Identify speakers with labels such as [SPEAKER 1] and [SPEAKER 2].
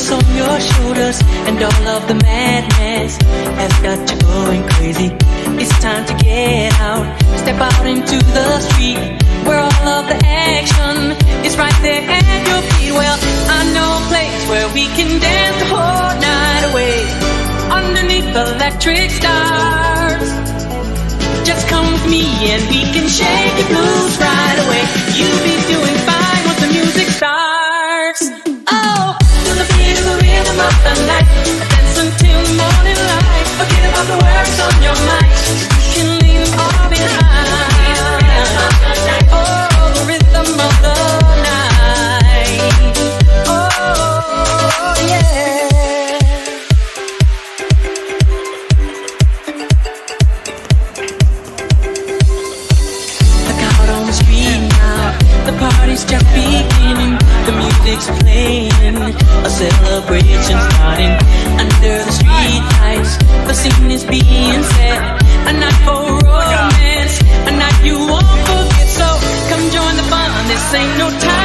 [SPEAKER 1] focus on your shoulders, and all of the madness has got you going crazy. It's time to get out, step out into the street, where all of the action is right there at your feet. Well, I know a place where we can dance the whole night away, underneath electric stars. Just come with me and we can shake the blues right away. You'll be doing fine once the music starts. Oh, to the beat of the rhythm of the night, dance until morning light. Forget about the worries on your mind, you can leave them all behind. Oh, the rhythm of the night. Oh, yeah. The party's just beginning, the music's playing, a celebration starting under the street lights. The scene is being set, a night for romance, a night you won't forget. So come join the fun, this ain't no time